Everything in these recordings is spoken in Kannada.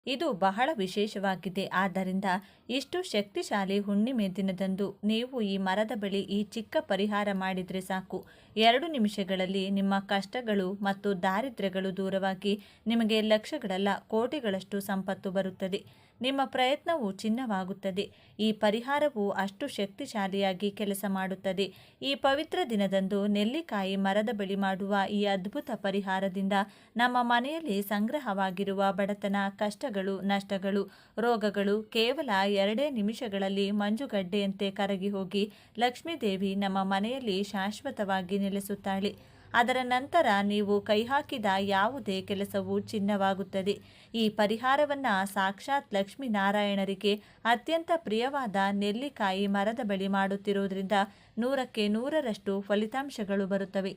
ಇದು ಬಹಳ ವಿಶೇಷವಾಗಿದೆ. ಆದ್ದರಿಂದ ಇಷ್ಟು ಶಕ್ತಿಶಾಲಿ ಹುಣ್ಣಿಮೆ ದಿನದಂದು ನೀವು ಈ ಮರದ ಬಳಿ ಈ ಚಿಕ್ಕ ಪರಿಹಾರ ಮಾಡಿದರೆ ಸಾಕು. 2 ನಿಮಿಷಗಳಲ್ಲಿ ನಿಮ್ಮ ಕಷ್ಟಗಳು ಮತ್ತು ದಾರಿದ್ರ್ಯಗಳು ದೂರವಾಗಿ ನಿಮಗೆ ಲಕ್ಷಗಳಲ್ಲ ಕೋಟಿಗಳಷ್ಟು ಸಂಪತ್ತು ಬರುತ್ತದೆ. ನಿಮ್ಮ ಪ್ರಯತ್ನವು ಚಿನ್ನವಾಗುತ್ತದೆ. ಈ ಪರಿಹಾರವು ಅಷ್ಟು ಶಕ್ತಿಶಾಲಿಯಾಗಿ ಕೆಲಸ ಮಾಡುತ್ತದೆ. ಈ ಪವಿತ್ರ ದಿನದಂದು ನೆಲ್ಲಿಕಾಯಿ ಮರದ ಬಳಿ ಮಾಡುವ ಈ ಅದ್ಭುತ ಪರಿಹಾರದಿಂದ ನಮ್ಮ ಮನೆಯಲ್ಲಿ ಸಂಗ್ರಹವಾಗಿರುವ ಬಡತನ, ಕಷ್ಟಗಳು, ನಷ್ಟಗಳು, ರೋಗಗಳು ಕೇವಲ 2 ನಿಮಿಷಗಳಲ್ಲಿ ಮಂಜುಗಡ್ಡೆಯಂತೆ ಕರಗಿ ಹೋಗಿ ಲಕ್ಷ್ಮೀದೇವಿ ನಮ್ಮ ಮನೆಯಲ್ಲಿ ಶಾಶ್ವತವಾಗಿ ನೆಲೆಸುತ್ತಾಳೆ. ಅದರ ನಂತರ ನೀವು ಕೈಹಾಕಿದ ಯಾವುದೇ ಕೆಲಸವೂ ಚಿನ್ನವಾಗುತ್ತದೆ. ಈ ಪರಿಹಾರವನ್ನು ಸಾಕ್ಷಾತ್ ಲಕ್ಷ್ಮೀನಾರಾಯಣರಿಗೆ ಅತ್ಯಂತ ಪ್ರಿಯವಾದ ನೆಲ್ಲಿಕಾಯಿ ಮರದ ಬಳಿ ಮಾಡುತ್ತಿರುವುದರಿಂದ 100ಕ್ಕೆ 100ರಷ್ಟು ಫಲಿತಾಂಶಗಳು ಬರುತ್ತವೆ.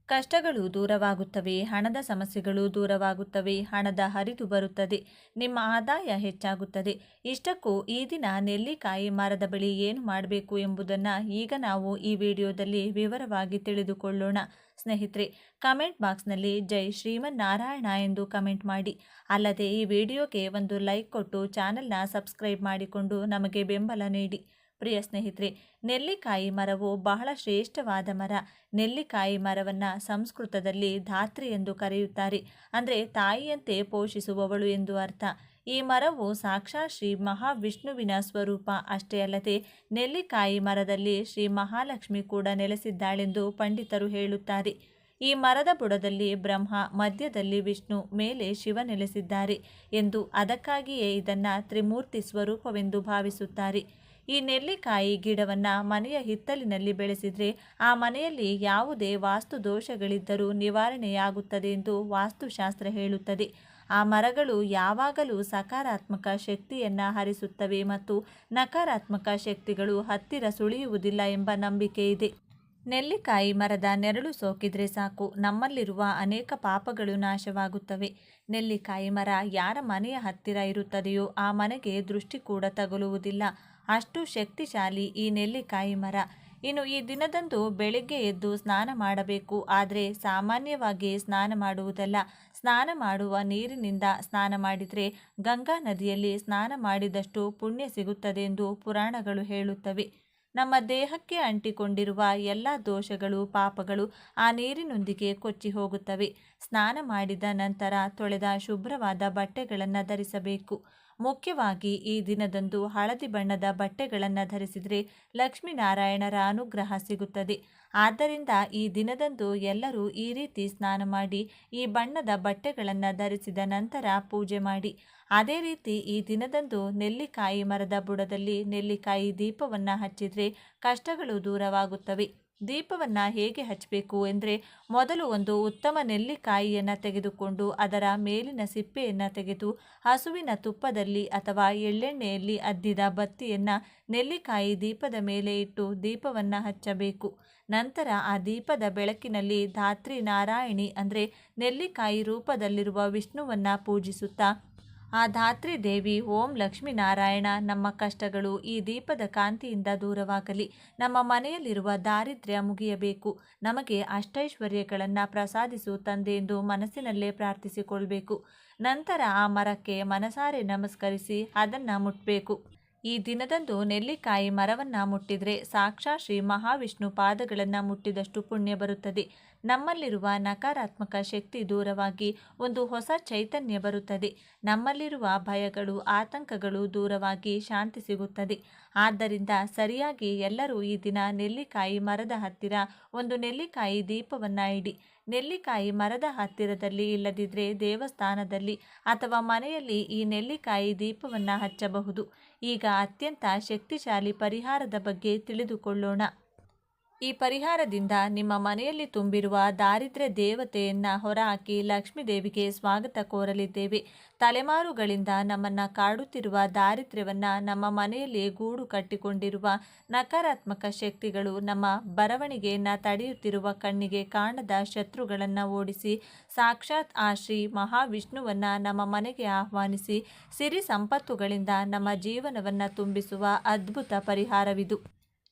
ಕಷ್ಟಗಳು ದೂರವಾಗುತ್ತವೆ, ಹಣದ ಸಮಸ್ಯೆಗಳು ದೂರವಾಗುತ್ತವೆ, ಹಣದ ಹರಿದು ಬರುತ್ತದೆ, ನಿಮ್ಮ ಆದಾಯ ಹೆಚ್ಚಾಗುತ್ತದೆ. ಇಷ್ಟಕ್ಕೂ ಈ ದಿನ ನೆಲ್ಲಿಕಾಯಿ ಮರದ ಬಳಿ ಏನು ಮಾಡಬೇಕು ಎಂಬುದನ್ನು ಈಗ ನಾವು ಈ ವಿಡಿಯೋದಲ್ಲಿ ವಿವರವಾಗಿ ತಿಳಿದುಕೊಳ್ಳೋಣ. ಸ್ನೇಹಿತರೆ, ಕಮೆಂಟ್ ಬಾಕ್ಸ್ನಲ್ಲಿ ಜೈ ಶ್ರೀಮನ್ನಾರಾಯಣ ಎಂದು ಕಮೆಂಟ್ ಮಾಡಿ. ಅಲ್ಲದೆ ಈ ವಿಡಿಯೋಗೆ ಒಂದು ಲೈಕ್ ಕೊಟ್ಟು ಚಾನೆಲ್ನ ಸಬ್ಸ್ಕ್ರೈಬ್ ಮಾಡಿಕೊಂಡು ನಮಗೆ ಬೆಂಬಲ ನೀಡಿ. ಪ್ರಿಯ ಸ್ನೇಹಿತರೆ, ನೆಲ್ಲಿಕಾಯಿ ಮರವು ಬಹಳ ಶ್ರೇಷ್ಠವಾದ ಮರ. ನೆಲ್ಲಿಕಾಯಿ ಮರವನ್ನು ಸಂಸ್ಕೃತದಲ್ಲಿ ಧಾತ್ರಿ ಎಂದು ಕರೆಯುತ್ತಾರೆ. ಅಂದರೆ ತಾಯಿಯಂತೆ ಪೋಷಿಸುವವಳು ಎಂದು ಅರ್ಥ. ಈ ಮರವು ಸಾಕ್ಷಾತ್ ಶ್ರೀ ಮಹಾವಿಷ್ಣುವಿನ ಸ್ವರೂಪ. ಅಷ್ಟೇ ಅಲ್ಲದೆ ನೆಲ್ಲಿಕಾಯಿ ಮರದಲ್ಲಿ ಶ್ರೀ ಮಹಾಲಕ್ಷ್ಮಿ ಕೂಡ ನೆಲೆಸಿದ್ದಾಳೆಂದು ಪಂಡಿತರು ಹೇಳುತ್ತಾರೆ. ಈ ಮರದ ಬುಡದಲ್ಲಿ ಬ್ರಹ್ಮ, ಮಧ್ಯದಲ್ಲಿ ವಿಷ್ಣು, ಮೇಲೆ ಶಿವ ನೆಲೆಸಿದ್ದಾರೆ ಎಂದು, ಅದಕ್ಕಾಗಿಯೇ ಇದನ್ನು ತ್ರಿಮೂರ್ತಿ ಸ್ವರೂಪವೆಂದು ಭಾವಿಸುತ್ತಾರೆ. ಈ ನೆಲ್ಲಿಕಾಯಿ ಗಿಡವನ್ನು ಮನೆಯ ಹಿತ್ತಲಿನಲ್ಲಿ ಬೆಳೆಸಿದರೆ ಆ ಮನೆಯಲ್ಲಿ ಯಾವುದೇ ವಾಸ್ತು ದೋಷಗಳಿದ್ದರೂ ನಿವಾರಣೆಯಾಗುತ್ತದೆ ಎಂದು ವಾಸ್ತುಶಾಸ್ತ್ರ ಹೇಳುತ್ತದೆ. ಆ ಮರಗಳು ಯಾವಾಗಲೂ ಸಕಾರಾತ್ಮಕ ಶಕ್ತಿಯನ್ನು ಹರಿಸುತ್ತವೆ ಮತ್ತು ನಕಾರಾತ್ಮಕ ಶಕ್ತಿಗಳು ಹತ್ತಿರ ಸುಳಿಯುವುದಿಲ್ಲ ಎಂಬ ನಂಬಿಕೆ ಇದೆ. ನೆಲ್ಲಿಕಾಯಿ ಮರದ ನೆರಳು ಸೋಕಿದರೆ ಸಾಕು, ನಮ್ಮಲ್ಲಿರುವ ಅನೇಕ ಪಾಪಗಳು ನಾಶವಾಗುತ್ತವೆ. ನೆಲ್ಲಿಕಾಯಿ ಮರ ಯಾರ ಮನೆಯ ಹತ್ತಿರ ಇರುತ್ತದೆಯೋ ಆ ಮನೆಗೆ ದೃಷ್ಟಿ ಕೂಡ ತಗುಲುವುದಿಲ್ಲ. ಅಷ್ಟು ಶಕ್ತಿಶಾಲಿ ಈ ನೆಲ್ಲಿಕಾಯಿ ಮರ. ಇನ್ನು ಈ ದಿನದಂದು ಬೆಳಿಗ್ಗೆ ಎದ್ದು ಸ್ನಾನ ಮಾಡಬೇಕು. ಆದರೆ ಸಾಮಾನ್ಯವಾಗಿ ಸ್ನಾನ ಮಾಡುವುದಲ್ಲ, ಸ್ನಾನ ಮಾಡುವ ನೀರಿನಿಂದ ಸ್ನಾನ ಮಾಡಿದರೆ ಗಂಗಾ ನದಿಯಲ್ಲಿ ಸ್ನಾನ ಮಾಡಿದಷ್ಟು ಪುಣ್ಯ ಸಿಗುತ್ತದೆ ಎಂದು ಪುರಾಣಗಳು ಹೇಳುತ್ತವೆ. ನಮ್ಮ ದೇಹಕ್ಕೆ ಅಂಟಿಕೊಂಡಿರುವ ಎಲ್ಲ ದೋಷಗಳು, ಪಾಪಗಳು ಆ ನೀರಿನೊಂದಿಗೆ ಕೊಚ್ಚಿ ಹೋಗುತ್ತವೆ. ಸ್ನಾನ ಮಾಡಿದ ನಂತರ ತೊಳೆದ ಶುಭ್ರವಾದ ಬಟ್ಟೆಗಳನ್ನು ಧರಿಸಬೇಕು. ಮುಖ್ಯವಾಗಿ ಈ ದಿನದಂದು ಹಳದಿ ಬಣ್ಣದ ಬಟ್ಟೆಗಳನ್ನು ಧರಿಸಿದರೆ ಲಕ್ಷ್ಮೀನಾರಾಯಣರ ಅನುಗ್ರಹ ಸಿಗುತ್ತದೆ. ಆದ್ದರಿಂದ ಈ ದಿನದಂದು ಎಲ್ಲರೂ ಈ ರೀತಿ ಸ್ನಾನ ಮಾಡಿ ಈ ಬಣ್ಣದ ಬಟ್ಟೆಗಳನ್ನು ಧರಿಸಿದ ನಂತರ ಪೂಜೆ ಮಾಡಿ. ಅದೇ ರೀತಿ ಈ ದಿನದಂದು ನೆಲ್ಲಿಕಾಯಿ ಮರದ ಬುಡದಲ್ಲಿ ನೆಲ್ಲಿಕಾಯಿ ದೀಪವನ್ನು ಹಚ್ಚಿದರೆ ಕಷ್ಟಗಳು ದೂರವಾಗುತ್ತವೆ. ದೀಪವನ್ನು ಹೇಗೆ ಹಚ್ಚಬೇಕು ಎಂದರೆ, ಮೊದಲು ಒಂದು ಉತ್ತಮ ನೆಲ್ಲಿಕಾಯಿಯನ್ನು ತೆಗೆದುಕೊಂಡು ಅದರ ಮೇಲಿನ ಸಿಪ್ಪೆಯನ್ನು ತೆಗೆದು ಹಸುವಿನ ತುಪ್ಪದಲ್ಲಿ ಅಥವಾ ಎಳ್ಳೆಣ್ಣೆಯಲ್ಲಿ ಅದ್ದಿದ ಬತ್ತಿಯನ್ನು ನೆಲ್ಲಿಕಾಯಿ ದೀಪದ ಮೇಲೆ ಇಟ್ಟು ದೀಪವನ್ನು ಹಚ್ಚಬೇಕು. ನಂತರ ಆ ದೀಪದ ಬೆಳಕಿನಲ್ಲಿ ಧಾತ್ರಿ ನಾರಾಯಣಿ ಅಂದರೆ ನೆಲ್ಲಿಕಾಯಿ ರೂಪದಲ್ಲಿರುವ ವಿಷ್ಣುವನ್ನು ಪೂಜಿಸುತ್ತಾ, ಆ ಧಾತ್ರಿ ದೇವಿ, ಓಂ ಲಕ್ಷ್ಮೀನಾರಾಯಣ, ನಮ್ಮ ಕಷ್ಟಗಳು ಈ ದೀಪದ ಕಾಂತಿಯಿಂದ ದೂರವಾಗಲಿ, ನಮ್ಮ ಮನೆಯಲ್ಲಿರುವ ದಾರಿದ್ರ್ಯ ಮುಗಿಯಬೇಕು, ನಮಗೆ ಅಷ್ಟೈಶ್ವರ್ಯಗಳನ್ನು ಪ್ರಸಾದಿಸು ತಂದೆ ಎಂದು ಮನಸ್ಸಿನಲ್ಲೇ ಪ್ರಾರ್ಥಿಸಿಕೊಳ್ಬೇಕು. ನಂತರ ಆ ಮರಕ್ಕೆ ಮನಸಾರೆ ನಮಸ್ಕರಿಸಿ ಅದನ್ನು ಮುಟ್ಟಬೇಕು. ಈ ದಿನದಂದು ನೆಲ್ಲಿಕಾಯಿ ಮರವನ್ನು ಮುಟ್ಟಿದರೆ ಸಾಕ್ಷಾತ್ ಶ್ರೀ ಮಹಾವಿಷ್ಣು ಪಾದಗಳನ್ನು ಮುಟ್ಟಿದಷ್ಟು ಪುಣ್ಯ ಬರುತ್ತದೆ. ನಮ್ಮಲ್ಲಿರುವ ನಕಾರಾತ್ಮಕ ಶಕ್ತಿ ದೂರವಾಗಿ ಒಂದು ಹೊಸ ಚೈತನ್ಯ ಬರುತ್ತದೆ. ನಮ್ಮಲ್ಲಿರುವ ಭಯಗಳು, ಆತಂಕಗಳು ದೂರವಾಗಿ ಶಾಂತಿ ಸಿಗುತ್ತದೆ. ಆದ್ದರಿಂದ ಸರಿಯಾಗಿ ಎಲ್ಲರೂ ಈ ದಿನ ನೆಲ್ಲಿಕಾಯಿ ಮರದ ಹತ್ತಿರ ಒಂದು ನೆಲ್ಲಿಕಾಯಿ ದೀಪವನ್ನು ಇಡಿ. ನೆಲ್ಲಿಕಾಯಿ ಮರದ ಹತ್ತಿರದಲ್ಲಿ ಇಲ್ಲದಿದ್ದರೆ ದೇವಸ್ಥಾನದಲ್ಲಿ ಅಥವಾ ಮನೆಯಲ್ಲಿ ಈ ನೆಲ್ಲಿಕಾಯಿ ದೀಪವನ್ನು ಹಚ್ಚಬಹುದು. ಈಗ ಅತ್ಯಂತ ಶಕ್ತಿಶಾಲಿ ಪರಿಹಾರದ ಬಗ್ಗೆ ತಿಳಿದುಕೊಳ್ಳೋಣ. ಈ ಪರಿಹಾರದಿಂದ ನಿಮ್ಮ ಮನೆಯಲ್ಲಿ ತುಂಬಿರುವ ದಾರಿದ್ರ್ಯ ದೇವತೆಯನ್ನು ಹೊರಹಾಕಿ ಲಕ್ಷ್ಮೀದೇವಿಗೆ ಸ್ವಾಗತ ಕೋರಲಿದ್ದೇವೆ. ತಲೆಮಾರುಗಳಿಂದ ನಮ್ಮನ್ನು ಕಾಡುತ್ತಿರುವ ದಾರಿದ್ರ್ಯವನ್ನು, ನಮ್ಮ ಮನೆಯಲ್ಲಿ ಗೂಡು ಕಟ್ಟಿಕೊಂಡಿರುವ ನಕಾರಾತ್ಮಕ ಶಕ್ತಿಗಳು, ನಮ್ಮ ಬರವಣಿಗೆಯನ್ನು ತಡೆಯುತ್ತಿರುವ ಕಣ್ಣಿಗೆ ಕಾಣದ ಶತ್ರುಗಳನ್ನು ಓಡಿಸಿ ಸಾಕ್ಷಾತ್ ಆ ಶ್ರೀ ಮಹಾವಿಷ್ಣುವನ್ನು ನಮ್ಮ ಮನೆಗೆ ಆಹ್ವಾನಿಸಿ ಸಿರಿ ಸಂಪತ್ತುಗಳಿಂದ ನಮ್ಮ ಜೀವನವನ್ನು ತುಂಬಿಸುವ ಅದ್ಭುತ ಪರಿಹಾರವಿದು.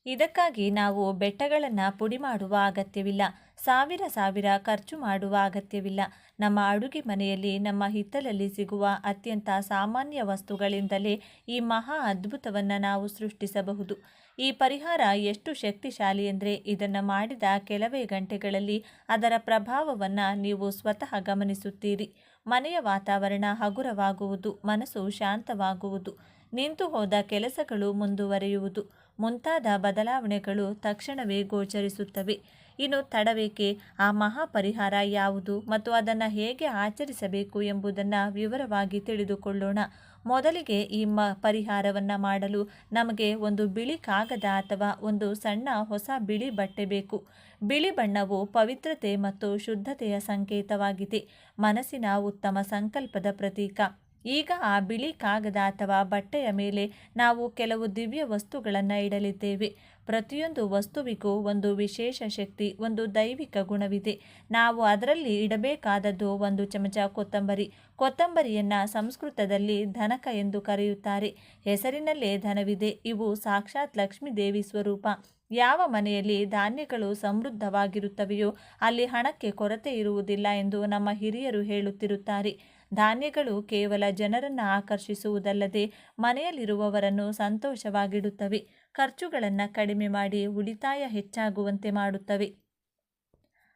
ಇದಕ್ಕಾಗಿ ನಾವು ಬೆಟ್ಟಗಳನ್ನು ಪುಡಿ ಮಾಡುವ ಅಗತ್ಯವಿಲ್ಲ. ಸಾವಿರ ಖರ್ಚು ಮಾಡುವ ಅಗತ್ಯವಿಲ್ಲ. ನಮ್ಮ ಅಡುಗೆ ಮನೆಯಲ್ಲಿ, ನಮ್ಮ ಹಿತ್ತಲಲ್ಲಿ ಸಿಗುವ ಅತ್ಯಂತ ಸಾಮಾನ್ಯ ವಸ್ತುಗಳಿಂದಲೇ ಈ ಮಹಾ ಅದ್ಭುತವನ್ನು ನಾವು ಸೃಷ್ಟಿಸಬಹುದು. ಈ ಪರಿಹಾರ ಎಷ್ಟು ಶಕ್ತಿಶಾಲಿ ಅಂದರೆ ಇದನ್ನು ಮಾಡಿದ ಕೆಲವೇ ಗಂಟೆಗಳಲ್ಲಿ ಅದರ ಪ್ರಭಾವವನ್ನು ನೀವು ಸ್ವತಃ ಗಮನಿಸುತ್ತೀರಿ. ಮನೆಯ ವಾತಾವರಣ ಹಗುರವಾಗುವುದು, ಮನಸ್ಸು ಶಾಂತವಾಗುವುದು, ನಿಂತು ಹೋದ ಕೆಲಸಗಳು ಮುಂದುವರಿಯುವುದು ಮುಂತಾದ ಬದಲಾವಣೆಗಳು ತಕ್ಷಣವೇ ಗೋಚರಿಸುತ್ತವೆ. ಇನ್ನು ತಡವೇಕೆ? ಆ ಮಹಾ ಪರಿಹಾರ ಯಾವುದು ಮತ್ತು ಅದನ್ನು ಹೇಗೆ ಆಚರಿಸಬೇಕು ಎಂಬುದನ್ನು ವಿವರವಾಗಿ ತಿಳಿದುಕೊಳ್ಳೋಣ. ಮೊದಲಿಗೆ ಈ ಪರಿಹಾರವನ್ನು ಮಾಡಲು ನಮಗೆ ಒಂದು ಬಿಳಿ ಕಾಗದ ಅಥವಾ ಒಂದು ಸಣ್ಣ ಹೊಸ ಬಿಳಿ ಬಟ್ಟೆ ಬೇಕು. ಬಿಳಿ ಬಣ್ಣವು ಪವಿತ್ರತೆ ಮತ್ತು ಶುದ್ಧತೆಯ ಸಂಕೇತವಾಗಿದೆ, ಮನಸ್ಸಿನ ಉತ್ತಮ ಸಂಕಲ್ಪದ ಪ್ರತೀಕ. ಈಗ ಆ ಬಿಳಿ ಕಾಗದ ಅಥವಾ ಬಟ್ಟೆಯ ಮೇಲೆ ನಾವು ಕೆಲವು ದಿವ್ಯ ವಸ್ತುಗಳನ್ನು ಇಡಲಿದ್ದೇವೆ. ಪ್ರತಿಯೊಂದು ವಸ್ತುವಿಗೂ ಒಂದು ವಿಶೇಷ ಶಕ್ತಿ, ಒಂದು ದೈವಿಕ ಗುಣವಿದೆ. ನಾವು ಅದರಲ್ಲಿ ಇಡಬೇಕಾದದ್ದು ಒಂದು ಚಮಚ ಕೊತ್ತಂಬರಿ. ಕೊತ್ತಂಬರಿಯನ್ನು ಸಂಸ್ಕೃತದಲ್ಲಿ ಧನಕ ಎಂದು ಕರೆಯುತ್ತಾರೆ. ಹೆಸರಿನಲ್ಲೇ ಧನವಿದೆ. ಇವು ಸಾಕ್ಷಾತ್ ಲಕ್ಷ್ಮೀ ದೇವಿ ಸ್ವರೂಪ. ಯಾವ ಮನೆಯಲ್ಲಿ ಧಾನ್ಯಗಳು ಸಮೃದ್ಧವಾಗಿರುತ್ತವೆಯೋ ಅಲ್ಲಿ ಹಣಕ್ಕೆ ಕೊರತೆ ಇರುವುದಿಲ್ಲ ಎಂದು ನಮ್ಮ ಹಿರಿಯರು ಹೇಳುತ್ತಿರುತ್ತಾರೆ. ಧಾನ್ಯಗಳು ಕೇವಲ ಜನರನ್ನು ಆಕರ್ಷಿಸುವುದಲ್ಲದೆ ಮನೆಯಲ್ಲಿರುವವರನ್ನು ಸಂತೋಷವಾಗಿಡುತ್ತವೆ, ಖರ್ಚುಗಳನ್ನು ಕಡಿಮೆ ಮಾಡಿ ಉಳಿತಾಯ ಹೆಚ್ಚಾಗುವಂತೆ ಮಾಡುತ್ತವೆ.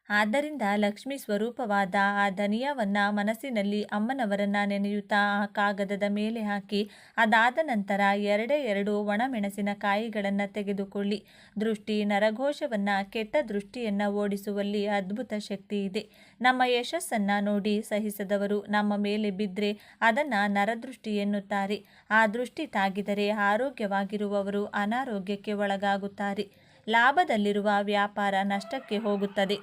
ಆದ್ದರಿಂದ ಲಕ್ಷ್ಮೀ ಸ್ವರೂಪವಾದ ಆ ಧನಿಯವನ್ನು ಮನಸ್ಸಿನಲ್ಲಿ ಅಮ್ಮನವರನ್ನು ನೆನೆಯುತ್ತಾ ಆ ಕಾಗದದ ಮೇಲೆ ಹಾಕಿ, ಅದಾದ ನಂತರ ಎರಡು ಒಣಮೆಣಸಿನಕಾಯಿಗಳನ್ನು ತೆಗೆದುಕೊಳ್ಳಿ. ದೃಷ್ಟಿ ನರಘೋಷವನ್ನು, ಕೆಟ್ಟ ದೃಷ್ಟಿಯನ್ನು ಓಡಿಸುವಲ್ಲಿ ಅದ್ಭುತ ಶಕ್ತಿ ಇದೆ. ನಮ್ಮ ಯಶಸ್ಸನ್ನು ನೋಡಿ ಸಹಿಸದವರು ನಮ್ಮ ಮೇಲೆ ಬಿದ್ದರೆ ಅದನ್ನು ನರದೃಷ್ಟಿ ಎನ್ನುತ್ತಾರೆ. ಆ ದೃಷ್ಟಿ ತಾಗಿದರೆ ಆರೋಗ್ಯವಾಗಿರುವವರು ಅನಾರೋಗ್ಯಕ್ಕೆ ಒಳಗಾಗುತ್ತಾರೆ, ಲಾಭದಲ್ಲಿರುವ ವ್ಯಾಪಾರ ನಷ್ಟಕ್ಕೆ ಹೋಗುತ್ತದೆ.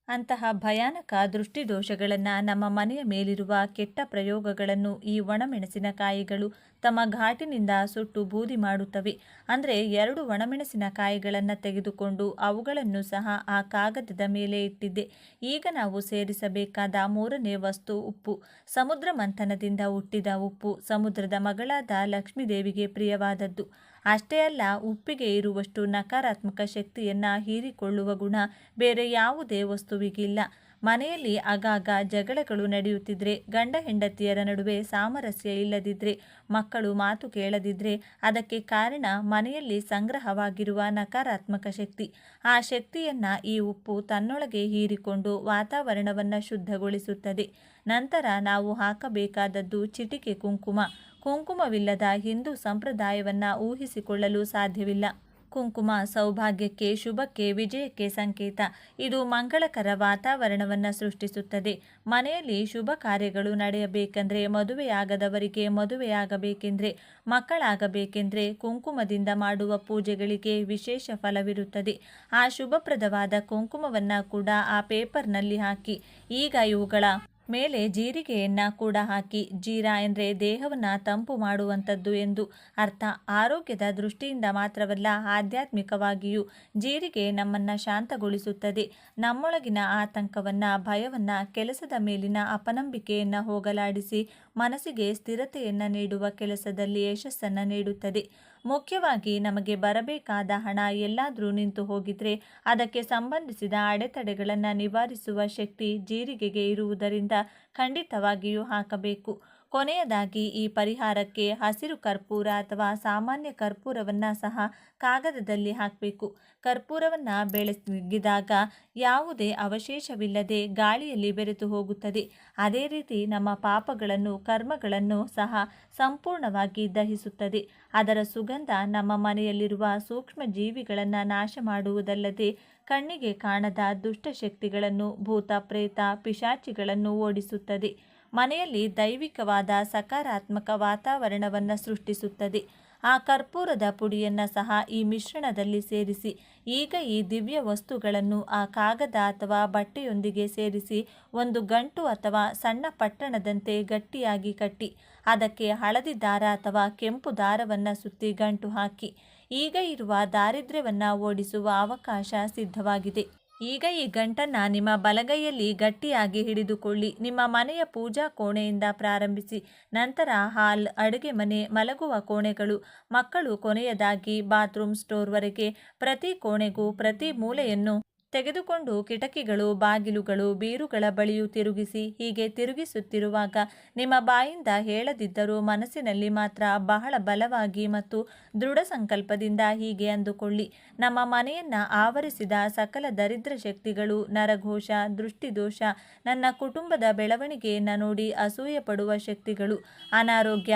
ಅಂತಹ ಭಯಾನಕ ದೃಷ್ಟಿದೋಷಗಳನ್ನು, ನಮ್ಮ ಮನೆಯ ಮೇಲಿರುವ ಕೆಟ್ಟ ಪ್ರಯೋಗಗಳನ್ನು ಈ ಒಣಮೆಣಸಿನಕಾಯಿಗಳು ತಮ್ಮ ಘಾಟಿನಿಂದ ಸುಟ್ಟು ಬೂದಿ ಮಾಡುತ್ತವೆ. ಅಂದರೆ 2 ಒಣಮೆಣಸಿನಕಾಯಿಗಳನ್ನು ತೆಗೆದುಕೊಂಡು ಅವುಗಳನ್ನು ಸಹ ಆ ಕಾಗದದ ಮೇಲೆ ಇಟ್ಟಿದ್ದೆ. ಈಗ ನಾವು ಸೇರಿಸಬೇಕಾದ 3ನೇ ವಸ್ತು ಉಪ್ಪು. ಸಮುದ್ರ ಮಂಥನದಿಂದ ಹುಟ್ಟಿದ ಉಪ್ಪು ಸಮುದ್ರದ ಮಗಳಾದ ಲಕ್ಷ್ಮೀದೇವಿಗೆ ಪ್ರಿಯವಾದದ್ದು. ಅಷ್ಟೇ ಅಲ್ಲ, ಉಪ್ಪಿಗೆ ಇರುವಷ್ಟು ನಕಾರಾತ್ಮಕ ಶಕ್ತಿಯನ್ನು ಹೀರಿಕೊಳ್ಳುವ ಗುಣ ಬೇರೆ ಯಾವುದೇ ವಸ್ತುವಿಗಿಲ್ಲ. ಮನೆಯಲ್ಲಿ ಆಗಾಗ ಜಗಳಗಳು ನಡೆಯುತ್ತಿದ್ರೆ, ಗಂಡ ಹೆಂಡತಿಯರ ನಡುವೆ ಸಾಮರಸ್ಯ ಇಲ್ಲದಿದ್ದರೆ, ಮಕ್ಕಳು ಮಾತು ಕೇಳದಿದ್ದರೆ ಅದಕ್ಕೆ ಕಾರಣ ಮನೆಯಲ್ಲಿ ಸಂಗ್ರಹವಾಗಿರುವ ನಕಾರಾತ್ಮಕ ಶಕ್ತಿ. ಆ ಶಕ್ತಿಯನ್ನು ಈ ಉಪ್ಪು ತನ್ನೊಳಗೆ ಹೀರಿಕೊಂಡು ವಾತಾವರಣವನ್ನು ಶುದ್ಧಗೊಳಿಸುತ್ತದೆ. ನಂತರ ನಾವು ಹಾಕಬೇಕಾದದ್ದು ಚಿಟಿಕೆ ಕುಂಕುಮ. ಕುಂಕುಮವಿಲ್ಲದ ಹಿಂದೂ ಸಂಪ್ರದಾಯವನ್ನು ಊಹಿಸಿಕೊಳ್ಳಲು ಸಾಧ್ಯವಿಲ್ಲ. ಕುಂಕುಮ ಸೌಭಾಗ್ಯಕ್ಕೆ, ಶುಭಕ್ಕೆ, ವಿಜಯಕ್ಕೆ ಸಂಕೇತ. ಇದು ಮಂಗಳಕರ ವಾತಾವರಣವನ್ನು ಸೃಷ್ಟಿಸುತ್ತದೆ. ಮನೆಯಲ್ಲಿ ಶುಭ ಕಾರ್ಯಗಳು ನಡೆಯಬೇಕೆಂದರೆ, ಮದುವೆಯಾಗದವರಿಗೆ ಮದುವೆಯಾಗಬೇಕೆಂದರೆ, ಮಕ್ಕಳಾಗಬೇಕೆಂದರೆ ಕುಂಕುಮದಿಂದ ಮಾಡುವ ಪೂಜೆಗಳಿಗೆ ವಿಶೇಷ ಫಲವಿರುತ್ತದೆ. ಆ ಶುಭಪ್ರದವಾದ ಕುಂಕುಮವನ್ನು ಕೂಡ ಆ ಪೇಪರ್ನಲ್ಲಿ ಹಾಕಿ. ಈಗ ಇವುಗಳ ಮೇಲೆ ಜೀರಿಗೆಯನ್ನು ಕೂಡ ಹಾಕಿ. ಜೀರಾ ಎಂದರೆ ದೇಹವನ್ನು ತಂಪು ಮಾಡುವಂಥದ್ದು ಎಂದು ಅರ್ಥ. ಆರೋಗ್ಯದ ದೃಷ್ಟಿಯಿಂದ ಮಾತ್ರವಲ್ಲ, ಆಧ್ಯಾತ್ಮಿಕವಾಗಿಯೂ ಜೀರಿಗೆ ನಮ್ಮನ್ನು ಶಾಂತಗೊಳಿಸುತ್ತದೆ. ನಮ್ಮೊಳಗಿನ ಆತಂಕವನ್ನು, ಭಯವನ್ನು, ಕೆಲಸದ ಮೇಲಿನ ಅಪನಂಬಿಕೆಯನ್ನು ಹೋಗಲಾಡಿಸಿ ಮನಸ್ಸಿಗೆ ಸ್ಥಿರತೆಯನ್ನು ನೀಡುವ ಕೆಲಸದಲ್ಲಿ ಯಶಸ್ಸನ್ನು ನೀಡುತ್ತದೆ. ಮುಖ್ಯವಾಗಿ ನಮಗೆ ಬರಬೇಕಾದ ಹಣ ಎಲ್ಲಾದರೂ ನಿಂತು ಹೋಗಿದ್ರೆ ಅದಕ್ಕೆ ಸಂಬಂಧಿಸಿದ ಅಡೆತಡೆಗಳನ್ನು ನಿವಾರಿಸುವ ಶಕ್ತಿ ಜೀರಿಗೆಗೆ ಇರುವುದರಿಂದ ಖಂಡಿತವಾಗಿಯೂ ಹಾಕಬೇಕು. ಕೊನೆಯದಾಗಿ ಈ ಪರಿಹಾರಕ್ಕೆ ಹಸಿರು ಕರ್ಪೂರ ಅಥವಾ ಸಾಮಾನ್ಯ ಕರ್ಪೂರವನ್ನು ಸಹ ಕಾಗದದಲ್ಲಿ ಹಾಕಬೇಕು. ಕರ್ಪೂರವನ್ನು ಬೆಳಗಿದಾಗ ಯಾವುದೇ ಅವಶೇಷವಿಲ್ಲದೆ ಗಾಳಿಯಲ್ಲಿ ಬೆರೆತು ಹೋಗುತ್ತದೆ. ಅದೇ ರೀತಿ ನಮ್ಮ ಪಾಪಗಳನ್ನು, ಕರ್ಮಗಳನ್ನು ಸಹ ಸಂಪೂರ್ಣವಾಗಿ ದಹಿಸುತ್ತದೆ. ಅದರ ಸುಗಂಧ ನಮ್ಮ ಮನೆಯಲ್ಲಿರುವ ಸೂಕ್ಷ್ಮ ಜೀವಿಗಳನ್ನು ನಾಶ ಮಾಡುವುದಲ್ಲದೆ ಕಣ್ಣಿಗೆ ಕಾಣದ ದುಷ್ಟಶಕ್ತಿಗಳನ್ನು, ಭೂತ ಪ್ರೇತ ಪಿಶಾಚಿಗಳನ್ನು ಓಡಿಸುತ್ತದೆ. ಮನೆಯಲ್ಲಿ ದೈವಿಕವಾದ ಸಕಾರಾತ್ಮಕ ವಾತಾವರಣವನ್ನು ಸೃಷ್ಟಿಸುತ್ತದೆ. ಆ ಕರ್ಪೂರದ ಪುಡಿಯನ್ನು ಸಹ ಈ ಮಿಶ್ರಣದಲ್ಲಿ ಸೇರಿಸಿ. ಈಗ ಈ ದಿವ್ಯ ವಸ್ತುಗಳನ್ನು ಆ ಕಾಗದ ಅಥವಾ ಬಟ್ಟೆಯೊಂದಿಗೆ ಸೇರಿಸಿ ಒಂದು ಗಂಟು ಅಥವಾ ಸಣ್ಣ ಪಟ್ಟಣದಂತೆ ಗಟ್ಟಿಯಾಗಿ ಕಟ್ಟಿ ಅದಕ್ಕೆ ಹಳದಿ ದಾರ ಅಥವಾ ಕೆಂಪು ದಾರವನ್ನು ಸುತ್ತಿ ಗಂಟು ಹಾಕಿ. ಈಗ ಇರುವ ದಾರಿದ್ರ್ಯವನ್ನು ಓಡಿಸುವ ಅವಕಾಶ ಸಿದ್ಧವಾಗಿದೆ. ಈಗ ಈ ಗಂಟನ್ನು ನಿಮ್ಮ ಬಲಗೈಯಲ್ಲಿ ಗಟ್ಟಿಯಾಗಿ ಹಿಡಿದುಕೊಳ್ಳಿ. ನಿಮ್ಮ ಮನೆಯ ಪೂಜಾ ಕೋಣೆಯಿಂದ ಪ್ರಾರಂಭಿಸಿ. ನಂತರ ಹಾಲ್, ಅಡುಗೆ ಮನೆ, ಮಲಗುವ ಕೋಣೆಗಳು, ಮಕ್ಕಳು, ಕೊನೆಯದಾಗಿ ಬಾತ್ರೂಮ್ ಸ್ಟೋರ್ವರೆಗೆ ಪ್ರತಿ ಕೋಣೆಗೂ, ಪ್ರತಿ ಮೂಲೆಯನ್ನು ತೆಗೆದುಕೊಂಡು ಕಿಟಕಿಗಳು, ಬಾಗಿಲುಗಳು, ಬೀರುಗಳ ಬಳಿಯೂ ತಿರುಗಿಸಿ. ಹೀಗೆ ತಿರುಗಿಸುತ್ತಿರುವಾಗ ನಿಮ್ಮ ಬಾಯಿಂದ ಹೇಳದಿದ್ದರೂ ಮನಸ್ಸಿನಲ್ಲಿ ಮಾತ್ರ ಬಹಳ ಬಲವಾಗಿ ಮತ್ತು ದೃಢ ಸಂಕಲ್ಪದಿಂದ ಹೀಗೆ ಅಂದುಕೊಳ್ಳಿ: ನಮ್ಮ ಮನೆಯನ್ನ ಆವರಿಸಿದ ಸಕಲ ದರಿದ್ರ ಶಕ್ತಿಗಳು, ನರಘೋಷ, ದೃಷ್ಟಿದೋಷ, ನನ್ನ ಕುಟುಂಬದ ಬೆಳವಣಿಗೆಯನ್ನು ನೋಡಿ ಅಸೂಯೆ ಪಡುವ ಶಕ್ತಿಗಳು, ಅನಾರೋಗ್ಯ,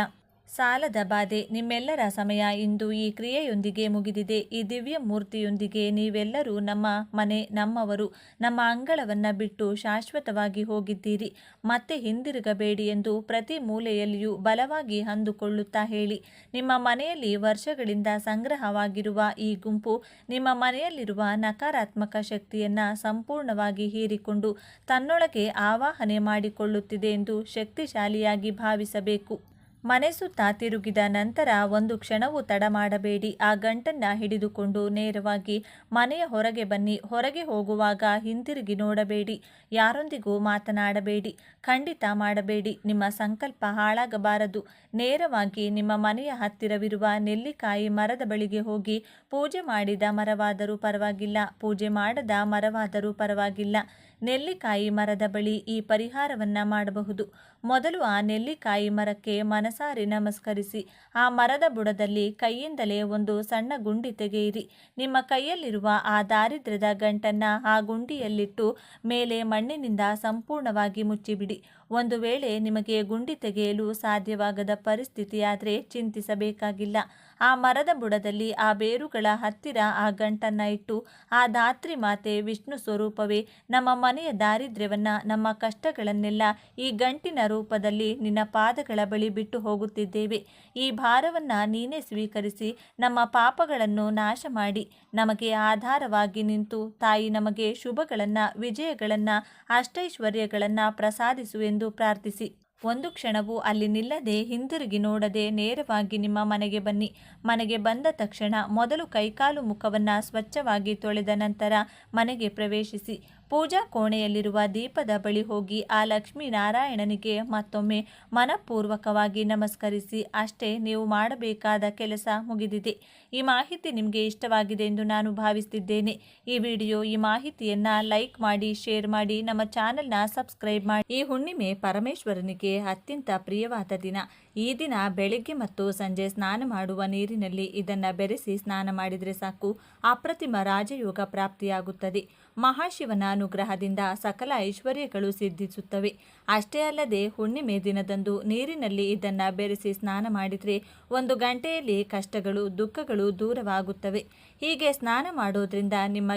ಸಾಲದ ಬಾಧೆ, ನಿಮ್ಮೆಲ್ಲರ ಸಮಯ ಇಂದು ಈ ಕ್ರಿಯೆಯೊಂದಿಗೆ ಮುಗಿದಿದೆ. ಈ ದಿವ್ಯ ಮೂರ್ತಿಯೊಂದಿಗೆ ನೀವೆಲ್ಲರೂ ನಮ್ಮ ಮನೆ, ನಮ್ಮವರು, ನಮ್ಮ ಅಂಗಳವನ್ನು ಬಿಟ್ಟು ಶಾಶ್ವತವಾಗಿ ಹೋಗಿದ್ದೀರಿ. ಮತ್ತೆ ಹಿಂದಿರುಗಬೇಡಿ ಎಂದು ಪ್ರತಿ ಮೂಲೆಯಲ್ಲಿಯೂ ಬಲವಾಗಿ ಅಂದುಕೊಳ್ಳುತ್ತಾ ಹೇಳಿ. ನಿಮ್ಮ ಮನೆಯಲ್ಲಿ ವರ್ಷಗಳಿಂದ ಸಂಗ್ರಹವಾಗಿರುವ ಈ ಗುಂಪು ನಿಮ್ಮ ಮನೆಯಲ್ಲಿರುವ ನಕಾರಾತ್ಮಕ ಶಕ್ತಿಯನ್ನು ಸಂಪೂರ್ಣವಾಗಿ ಹೀರಿಕೊಂಡು ತನ್ನೊಳಗೆ ಆವಾಹನೆ ಮಾಡಿಕೊಳ್ಳುತ್ತಿದೆ ಎಂದು ಶಕ್ತಿಶಾಲಿಯಾಗಿ ಭಾವಿಸಬೇಕು. ಮನೆ ಸುತ್ತ ತಿರುಗಿದ ನಂತರ ಒಂದು ಕ್ಷಣವೂ ತಡ ಮಾಡಬೇಡಿ. ಆ ಗಂಟನ್ನು ಹಿಡಿದುಕೊಂಡು ನೇರವಾಗಿ ಮನೆಯ ಹೊರಗೆ ಬನ್ನಿ. ಹೊರಗೆ ಹೋಗುವಾಗ ಹಿಂತಿರುಗಿ ನೋಡಬೇಡಿ. ಯಾರೊಂದಿಗೂ ಮಾತನಾಡಬೇಡಿ. ಖಂಡಿತ ಮಾಡಬೇಡಿ. ನಿಮ್ಮ ಸಂಕಲ್ಪ ಹಾಳಾಗಬಾರದು. ನೇರವಾಗಿ ನಿಮ್ಮ ಮನೆಯ ಹತ್ತಿರವಿರುವ ನೆಲ್ಲಿಕಾಯಿ ಮರದ ಬಳಿಗೆ ಹೋಗಿ ಪೂಜೆ ಮಾಡಿದ ಮರವಾದರೂ ಪರವಾಗಿಲ್ಲ, ಪೂಜೆ ಮಾಡದ ಮರವಾದರೂ ಪರವಾಗಿಲ್ಲ, ನೆಲ್ಲಿಕಾಯಿ ಮರದ ಬಳಿ ಈ ಪರಿಹಾರವನ್ನು ಮಾಡಬಹುದು. ಮೊದಲು ಆ ನೆಲ್ಲಿಕಾಯಿ ಮರಕ್ಕೆ ಮನಸಾರಿ ನಮಸ್ಕರಿಸಿ ಆ ಮರದ ಬುಡದಲ್ಲಿ ಕೈಯಿಂದಲೇ ಒಂದು ಸಣ್ಣ ಗುಂಡಿ ತೆಗೆಯಿರಿ. ನಿಮ್ಮ ಕೈಯಲ್ಲಿರುವ ಆ ದಾರಿದ್ರ್ಯದ ಗಂಟನ್ನು ಆ ಗುಂಡಿಯಲ್ಲಿಟ್ಟು ಮೇಲೆ ಮಣ್ಣಿನಿಂದ ಸಂಪೂರ್ಣವಾಗಿ ಮುಚ್ಚಿಬಿಡಿ. ಒಂದು ವೇಳೆ ನಿಮಗೆ ಗುಂಡಿ ತೆಗೆಯಲು ಸಾಧ್ಯವಾಗದ ಪರಿಸ್ಥಿತಿಯಾದರೆ ಚಿಂತಿಸಬೇಕಾಗಿಲ್ಲ. ಆ ಮರದ ಬುಡದಲ್ಲಿ ಆ ಬೇರುಗಳ ಹತ್ತಿರ ಆ ಗಂಟನ್ನು ಇಟ್ಟು ಆ ಧಾತ್ರಿ ಮಾತೆ, ವಿಷ್ಣು ಸ್ವರೂಪವೇ, ನಮ್ಮ ಮನೆಯ ದಾರಿದ್ರ್ಯವನ್ನು, ನಮ್ಮ ಕಷ್ಟಗಳನ್ನೆಲ್ಲ ಈ ಗಂಟಿನ ರೂಪದಲ್ಲಿ ನಿನ್ನ ಪಾದಗಳ ಬಳಿ ಬಿಟ್ಟು ಹೋಗುತ್ತಿದ್ದೇವೆ. ಈ ಭಾರವನ್ನು ನೀನೇ ಸ್ವೀಕರಿಸಿ ನಮ್ಮ ಪಾಪಗಳನ್ನು ನಾಶ ಮಾಡಿ ನಮಗೆ ಆಧಾರವಾಗಿ ನಿಂತು ತಾಯಿ ನಮಗೆ ಶುಭಗಳನ್ನು, ವಿಜಯಗಳನ್ನು, ಅಷ್ಟೈಶ್ವರ್ಯಗಳನ್ನು ಪ್ರಸಾದಿಸು ಎಂದು ಪ್ರಾರ್ಥಿಸಿ. ಒಂದು ಕ್ಷಣವೂ ಅಲ್ಲಿ ನಿಲ್ಲದೆ ಹಿಂದಿರುಗಿ ನೋಡದೆ ನೇರವಾಗಿ ನಿಮ್ಮ ಮನೆಗೆ ಬನ್ನಿ. ಮನೆಗೆ ಬಂದ ತಕ್ಷಣ ಮೊದಲು ಕೈಕಾಲು ಮುಖವನ್ನು ಸ್ವಚ್ಛವಾಗಿ ತೊಳೆದ ನಂತರ ಮನೆಗೆ ಪ್ರವೇಶಿಸಿ. ಪೂಜಾ ಕೋಣೆಯಲ್ಲಿರುವ ದೀಪದ ಬಳಿ ಹೋಗಿ ಆ ಲಕ್ಷ್ಮೀನಾರಾಯಣನಿಗೆ ಮತ್ತೊಮ್ಮೆ ಮನಪೂರ್ವಕವಾಗಿ ನಮಸ್ಕರಿಸಿ. ಅಷ್ಟೇ, ನೀವು ಮಾಡಬೇಕಾದ ಕೆಲಸ ಮುಗಿದಿದೆ. ಈ ಮಾಹಿತಿ ನಿಮಗೆ ಇಷ್ಟವಾಗಿದೆ ಎಂದು ನಾನು ಭಾವಿಸುತ್ತಿದ್ದೇನೆ. ಈ ಮಾಹಿತಿಯನ್ನು ಲೈಕ್ ಮಾಡಿ, ಶೇರ್ ಮಾಡಿ, ನಮ್ಮ ಚಾನೆಲ್ನ ಸಬ್ಸ್ಕ್ರೈಬ್ ಮಾಡಿ. ಈ ಹುಣ್ಣಿಮೆ ಪರಮೇಶ್ವರನಿಗೆ ಅತ್ಯಂತ ಪ್ರಿಯವಾದ ದಿನ. ಈ ದಿನ ಬೆಳಗ್ಗೆ ಮತ್ತು ಸಂಜೆ ಸ್ನಾನ ಮಾಡುವ ನೀರಿನಲ್ಲಿ ಇದನ್ನು ಬೆರೆಸಿ ಸ್ನಾನ ಮಾಡಿದರೆ ಸಾಕು, ಅಪ್ರತಿಮ ರಾಜಯೋಗ ಪ್ರಾಪ್ತಿಯಾಗುತ್ತದೆ. ಮಹಾಶಿವನ ಅನುಗ್ರಹದಿಂದ ಸಕಲ ಐಶ್ವರ್ಯಗಳು ಸಿದ್ಧಿಸುತ್ತವೆ. ಅಷ್ಟೇ ಅಲ್ಲದೆ ಹುಣ್ಣಿಮೆ ದಿನದಂದು ನೀರಿನಲ್ಲಿ ಇದನ್ನು ಬೆರೆಸಿ ಸ್ನಾನ ಮಾಡಿದರೆ 1 ಗಂಟೆಯಲ್ಲಿ ಕಷ್ಟಗಳು, ದುಃಖಗಳು ದೂರವಾಗುತ್ತವೆ. ಹೀಗೆ ಸ್ನಾನ ಮಾಡೋದ್ರಿಂದ ನಿಮ್ಮ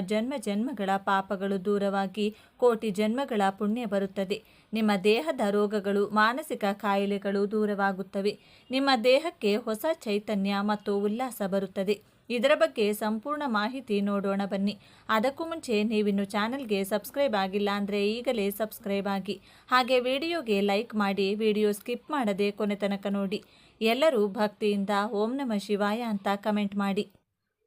ಜನ್ಮಗಳ ಪಾಪಗಳು ದೂರವಾಗಿ ಕೋಟಿ ಜನ್ಮಗಳ ಪುಣ್ಯ ಬರುತ್ತದೆ. ನಿಮ್ಮ ದೇಹದ ರೋಗಗಳು, ಮಾನಸಿಕ ಕಾಯಿಲೆಗಳು ದೂರವಾಗುತ್ತವೆ. ನಿಮ್ಮ ದೇಹಕ್ಕೆ ಹೊಸ ಚೈತನ್ಯ ಮತ್ತು ಉಲ್ಲಾಸ ಬರುತ್ತದೆ. ಇದರ ಬಗ್ಗೆ ಸಂಪೂರ್ಣ ಮಾಹಿತಿ ನೋಡೋಣ ಬನ್ನಿ. ಅದಕ್ಕೂ ಮುಂಚೆ ನೀವಿನ್ನು ಚಾನಲ್ಗೆ ಸಬ್ಸ್ಕ್ರೈಬ್ ಆಗಿಲ್ಲ ಅಂದರೆ ಈಗಲೇ ಸಬ್ಸ್ಕ್ರೈಬ್ ಆಗಿ, ಹಾಗೆ ವಿಡಿಯೋಗೆ ಲೈಕ್ ಮಾಡಿ, ವಿಡಿಯೋ ಸ್ಕಿಪ್ ಮಾಡದೆ ಕೊನೆ ತನಕ ನೋಡಿ. ಎಲ್ಲರೂ ಭಕ್ತಿಯಿಂದ ಓಂ ನಮಃ ಶಿವಾಯ ಅಂತ ಕಮೆಂಟ್ ಮಾಡಿ.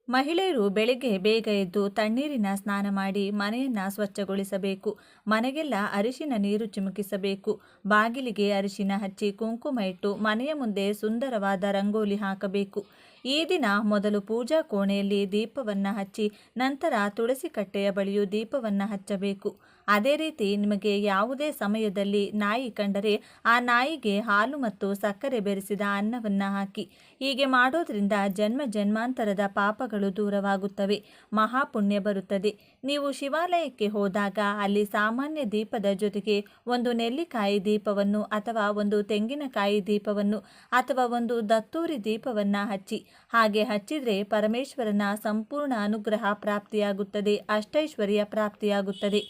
ಮಹಿಳೆಯರು ಬೆಳಗ್ಗೆ ಬೇಗ ಎದ್ದು ತಣ್ಣೀರಿನ ಸ್ನಾನ ಮಾಡಿ ಮನೆಯನ್ನು ಸ್ವಚ್ಛಗೊಳಿಸಬೇಕು. ಮನೆಗೆಲ್ಲ ಅರಿಶಿನ ನೀರು ಚಿಮುಕಿಸಬೇಕು. ಬಾಗಿಲಿಗೆ ಅರಿಶಿನ ಹಚ್ಚಿ ಕುಂಕುಮ ಇಟ್ಟು ಮನೆಯ ಮುಂದೆ ಸುಂದರವಾದ ರಂಗೋಲಿ ಹಾಕಬೇಕು. ಈ ದಿನ ಮೊದಲು ಪೂಜಾ ಕೋಣೆಯಲ್ಲಿ ದೀಪವನ್ನು ಹಚ್ಚಿ ನಂತರ ತುಳಸಿ ಕಟ್ಟೆಯ ಬಳಿಯೂ ದೀಪವನ್ನು ಹಚ್ಚಬೇಕು. ಅದೇ ರೀತಿ ನಿಮಗೆ ಯಾವುದೇ ಸಮಯದಲ್ಲಿ ನಾಯಿ ಕಂಡರೆ ಆ ನಾಯಿಗೆ ಹಾಲು ಮತ್ತು ಸಕ್ಕರೆ ಬೆರೆಸಿದ ಅನ್ನವನ್ನು ಹಾಕಿ. ಹೀಗೆ ಮಾಡೋದ್ರಿಂದ ಜನ್ಮಾಂತರದ ಪಾಪಗಳು ದೂರವಾಗುತ್ತವೆ, ಮಹಾಪುಣ್ಯ ಬರುತ್ತದೆ. ನೀವು ಶಿವಾಲಯಕ್ಕೆ ಹೋದಾಗ ಅಲ್ಲಿ ಸಾಮಾನ್ಯ ದೀಪದ ಜೊತೆಗೆ ಒಂದು ನೆಲ್ಲಿಕಾಯಿ ದೀಪವನ್ನು ಅಥವಾ ಒಂದು ತೆಂಗಿನಕಾಯಿ ದೀಪವನ್ನು ಅಥವಾ ಒಂದು ದತ್ತೂರಿ ದೀಪವನ್ನು ಹಚ್ಚಿ. ಹಾಗೆ ಹಚ್ಚಿದರೆ ಪರಮೇಶ್ವರನ ಸಂಪೂರ್ಣ ಅನುಗ್ರಹ ಪ್ರಾಪ್ತಿಯಾಗುತ್ತದೆ, ಅಷ್ಟೈಶ್ವರ್ಯ ಪ್ರಾಪ್ತಿಯಾಗುತ್ತದೆ.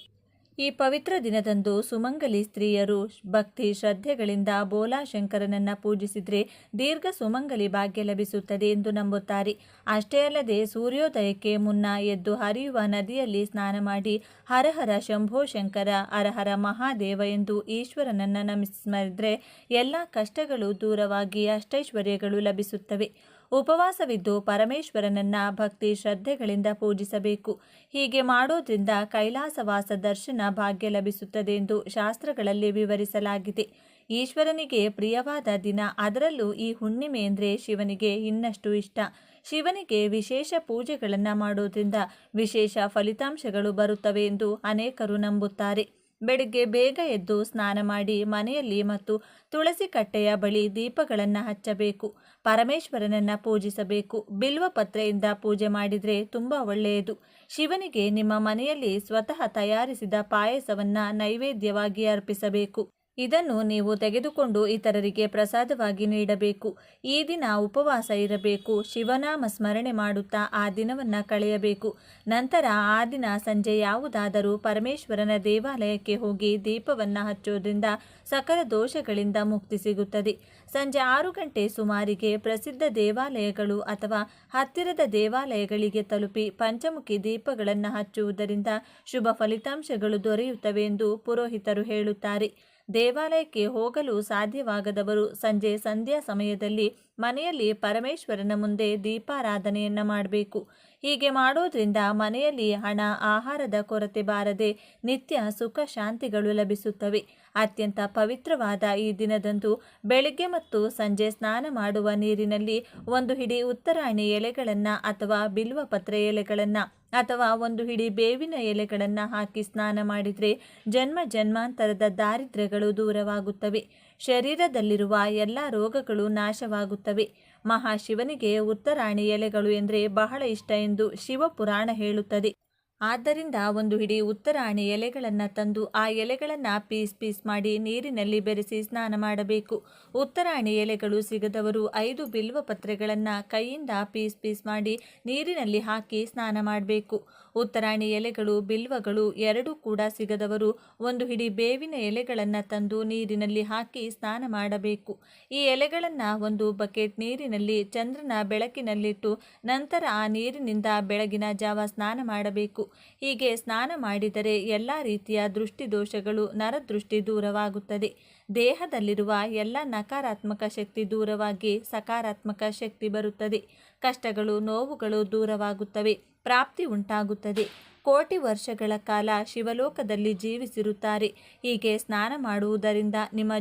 ಈ ಪವಿತ್ರ ದಿನದಂದು ಸುಮಂಗಲಿ ಸ್ತ್ರೀಯರು ಭಕ್ತಿ ಶ್ರದ್ಧೆಗಳಿಂದ ಬೋಲಾಶಂಕರನನ್ನು ಪೂಜಿಸಿದರೆ ದೀರ್ಘ ಸುಮಂಗಲಿ ಭಾಗ್ಯ ಲಭಿಸುತ್ತದೆ ಎಂದು ನಂಬುತ್ತಾರೆ. ಅಷ್ಟೇ ಅಲ್ಲದೆ ಸೂರ್ಯೋದಯಕ್ಕೆ ಮುನ್ನ ಎದ್ದು ಹರಿಯುವ ನದಿಯಲ್ಲಿ ಸ್ನಾನ ಮಾಡಿ ಹರಹರ ಶಂಭೋ ಶಂಕರ, ಹರಹರ ಮಹಾದೇವ ಎಂದು ಈಶ್ವರನನ್ನು ನಮಿಸಿದರೆ ಎಲ್ಲ ಕಷ್ಟಗಳು ದೂರವಾಗಿ ಅಷ್ಟೈಶ್ವರ್ಯಗಳು ಲಭಿಸುತ್ತವೆ. ಉಪವಾಸವಿದ್ದು ಪರಮೇಶ್ವರನನ್ನ ಭಕ್ತಿ ಶ್ರದ್ಧೆಗಳಿಂದ ಪೂಜಿಸಬೇಕು. ಹೀಗೆ ಮಾಡೋದ್ರಿಂದ ಕೈಲಾಸವಾಸ ದರ್ಶನ ಭಾಗ್ಯ ಲಭಿಸುತ್ತದೆ ಎಂದು ಶಾಸ್ತ್ರಗಳಲ್ಲಿ ವಿವರಿಸಲಾಗಿದೆ. ಈಶ್ವರನಿಗೆ ಪ್ರಿಯವಾದ ದಿನ, ಅದರಲ್ಲೂ ಈ ಹುಣ್ಣಿಮೆ ಅಂದರೆ ಶಿವನಿಗೆ ಇನ್ನಷ್ಟು ಇಷ್ಟ. ಶಿವನಿಗೆ ವಿಶೇಷ ಪೂಜೆಗಳನ್ನು ಮಾಡೋದ್ರಿಂದ ವಿಶೇಷ ಫಲಿತಾಂಶಗಳು ಬರುತ್ತವೆ ಎಂದು ಅನೇಕರು ನಂಬುತ್ತಾರೆ. ಬೆಳಗ್ಗೆ ಬೇಗ ಎದ್ದು ಸ್ನಾನ ಮಾಡಿ ಮನೆಯಲ್ಲಿ ಮತ್ತು ತುಳಸಿ ಕಟ್ಟೆಯ ಬಳಿ ದೀಪಗಳನ್ನು ಹಚ್ಚಬೇಕು. ಪರಮೇಶ್ವರನನ್ನು ಪೂಜಿಸಬೇಕು. ಬಿಲ್ವ ಪತ್ರೆಯಿಂದ ಪೂಜೆ ಮಾಡಿದರೆ ತುಂಬ ಒಳ್ಳೆಯದು. ಶಿವನಿಗೆ ನಿಮ್ಮ ಮನೆಯಲ್ಲಿ ಸ್ವತಃ ತಯಾರಿಸಿದ ಪಾಯಸವನ್ನು ನೈವೇದ್ಯವಾಗಿ ಅರ್ಪಿಸಬೇಕು. ಇದನ್ನು ನೀವು ತೆಗೆದುಕೊಂಡು ಇತರರಿಗೆ ಪ್ರಸಾದವಾಗಿ ನೀಡಬೇಕು. ಈ ದಿನ ಉಪವಾಸ ಇರಬೇಕು. ಶಿವನಾಮ ಸ್ಮರಣೆ ಮಾಡುತ್ತಾ ಆ ದಿನವನ್ನು ಕಳೆಯಬೇಕು. ನಂತರ ಆ ದಿನ ಸಂಜೆ ಯಾವುದಾದರೂ ಪರಮೇಶ್ವರನ ದೇವಾಲಯಕ್ಕೆ ಹೋಗಿ ದೀಪವನ್ನು ಹಚ್ಚೋದ್ರಿಂದ ಸಕಲ ದೋಷಗಳಿಂದ ಮುಕ್ತಿ ಸಿಗುತ್ತದೆ. ಸಂಜೆ 6 ಗಂಟೆ ಸುಮಾರಿಗೆ ಪ್ರಸಿದ್ಧ ದೇವಾಲಯಗಳು ಅಥವಾ ಹತ್ತಿರದ ದೇವಾಲಯಗಳಿಗೆ ತಲುಪಿ ಪಂಚಮುಖಿ ದೀಪಗಳನ್ನು ಹಚ್ಚುವುದರಿಂದ ಶುಭ ಫಲಿತಾಂಶಗಳು ದೊರೆಯುತ್ತವೆ ಎಂದು ಪುರೋಹಿತರು ಹೇಳುತ್ತಾರೆ. ದೇವಾಲಯಕ್ಕೆ ಹೋಗಲು ಸಾಧ್ಯವಾಗದವರು ಸಂಜೆ ಸಂಧ್ಯಾ ಸಮಯದಲ್ಲಿ ಮನೆಯಲ್ಲಿ ಪರಮೇಶ್ವರನ ಮುಂದೆ ದೀಪಾರಾಧನೆಯನ್ನು ಮಾಡಬೇಕು. ಹೀಗೆ ಮಾಡೋದ್ರಿಂದ ಮನೆಯಲ್ಲಿ ಹಣ, ಆಹಾರದ ಕೊರತೆ ಬಾರದೆ ನಿತ್ಯ ಸುಖ ಶಾಂತಿಗಳು ಲಭಿಸುತ್ತವೆ. ಅತ್ಯಂತ ಪವಿತ್ರವಾದ ಈ ದಿನದಂದು ಬೆಳಿಗ್ಗೆ ಮತ್ತು ಸಂಜೆ ಸ್ನಾನ ಮಾಡುವ ನೀರಿನಲ್ಲಿ 1 ಹಿಡಿ ಉತ್ತರಾಣಿ ಎಲೆಗಳನ್ನು ಅಥವಾ ಬಿಲ್ವಪತ್ರೆ ಎಲೆಗಳನ್ನು ಅಥವಾ 1 ಹಿಡಿ ಬೇವಿನ ಎಲೆಗಳನ್ನು ಹಾಕಿ ಸ್ನಾನ ಮಾಡಿದರೆ ಜನ್ಮ ಜನ್ಮಾಂತರದ ದಾರಿದ್ರ್ಯಗಳು ದೂರವಾಗುತ್ತವೆ. ಶರೀರದಲ್ಲಿರುವ ಎಲ್ಲ ರೋಗಗಳು ನಾಶವಾಗುತ್ತವೆ. ಮಹಾಶಿವನಿಗೆ ಉತ್ತರಾಣಿ ಎಲೆಗಳು ಎಂದರೆ ಬಹಳ ಇಷ್ಟ ಎಂದು ಶಿವಪುರಾಣ ಹೇಳುತ್ತದೆ. ಆದ್ದರಿಂದ 1 ಹಿಡಿ ಉತ್ತರಾಣಿ ಎಲೆಗಳನ್ನು ತಂದು ಆ ಎಲೆಗಳನ್ನು ಪೀಸ್ ಮಾಡಿ ನೀರಿನಲ್ಲಿ ಬೆರೆಸಿ ಸ್ನಾನ ಮಾಡಬೇಕು. ಉತ್ತರಾಣಿ ಎಲೆಗಳು ಸಿಗದವರು 5 ಬಿಲ್ವ ಪತ್ರೆಗಳನ್ನು ಕೈಯಿಂದ ಪೀಸ್ ಮಾಡಿ ನೀರಿನಲ್ಲಿ ಹಾಕಿ ಸ್ನಾನ ಮಾಡಬೇಕು. ಉತ್ತರಾಣಿ ಎಲೆಗಳು, ಬಿಲ್ವಗಳು ಎರಡೂ ಕೂಡ ಸಿಗದವರು 1 ಹಿಡಿ ಬೇವಿನ ಎಲೆಗಳನ್ನು ತಂದು ನೀರಿನಲ್ಲಿ ಹಾಕಿ ಸ್ನಾನ ಮಾಡಬೇಕು. ಈ ಎಲೆಗಳನ್ನು 1 ಬಕೆಟ್ ನೀರಿನಲ್ಲಿ ಚಂದ್ರನ ಬೆಳಕಿನಲ್ಲಿಟ್ಟು ನಂತರ ಆ ನೀರಿನಿಂದ ಬೆಳಗಿನ ಜಾವ ಸ್ನಾನ ಮಾಡಬೇಕು. ಹೀಗೆ ಸ್ನಾನ ಮಾಡಿದರೆ ಎಲ್ಲ ರೀತಿಯ ದೃಷ್ಟಿದೋಷಗಳು, ನರದೃಷ್ಟಿ ದೂರವಾಗುತ್ತದೆ. ದೇಹದಲ್ಲಿರುವ ಎಲ್ಲ ನಕಾರಾತ್ಮಕ ಶಕ್ತಿ ದೂರವಾಗಿ ಸಕಾರಾತ್ಮಕ ಶಕ್ತಿ ಬರುತ್ತದೆ. ಕಷ್ಟಗಳು, ನೋವುಗಳು ದೂರವಾಗುತ್ತವೆ. ಪ್ರಾಪ್ತಿ ಉಂಟಾಗುತ್ತದೆ. ಕೋಟಿ ವರ್ಷಗಳ ಕಾಲ ಶಿವಲೋಕದಲ್ಲಿ ಜೀವಿಸಿರುತ್ತಾರೆ. ಹೀಗೆ ಸ್ನಾನ ಮಾಡುವುದರಿಂದ ನಿಮ್ಮ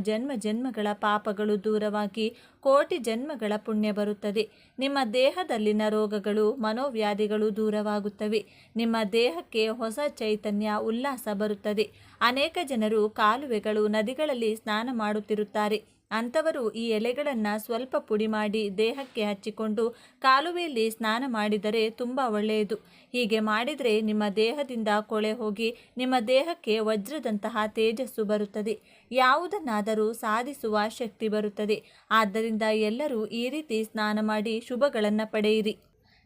ಜನ್ಮಗಳ ಪಾಪಗಳು ದೂರವಾಗಿ ಕೋಟಿ ಜನ್ಮಗಳ ಪುಣ್ಯ ಬರುತ್ತದೆ. ನಿಮ್ಮ ದೇಹದಲ್ಲಿನ ರೋಗಗಳು, ಮನೋವ್ಯಾಧಿಗಳು ದೂರವಾಗುತ್ತವೆ. ನಿಮ್ಮ ದೇಹಕ್ಕೆ ಹೊಸ ಚೈತನ್ಯ, ಉಲ್ಲಾಸ ಬರುತ್ತದೆ. ಅನೇಕ ಜನರು ಕಾಲುವೆಗಳು, ನದಿಗಳಲ್ಲಿ ಸ್ನಾನ ಮಾಡುತ್ತಿರುತ್ತಾರೆ. ಅಂಥವರು ಈ ಎಲೆಗಳನ್ನು ಸ್ವಲ್ಪ ಪುಡಿ ಮಾಡಿ ದೇಹಕ್ಕೆ ಹಚ್ಚಿಕೊಂಡು ಕಾಲುವೆಯಲ್ಲಿ ಸ್ನಾನ ಮಾಡಿದರೆ ತುಂಬ ಒಳ್ಳೆಯದು. ಹೀಗೆ ಮಾಡಿದರೆ ನಿಮ್ಮ ದೇಹದಿಂದ ಕೊಳೆ ಹೋಗಿ ನಿಮ್ಮ ದೇಹಕ್ಕೆ ವಜ್ರದಂತಹ ತೇಜಸ್ಸು ಬರುತ್ತದೆ. ಯಾವುದನ್ನಾದರೂ ಸಾಧಿಸುವ ಶಕ್ತಿ ಬರುತ್ತದೆ. ಆದ್ದರಿಂದ ಎಲ್ಲರೂ ಈ ರೀತಿ ಸ್ನಾನ ಮಾಡಿ ಶುಭಗಳನ್ನು ಪಡೆಯಿರಿ.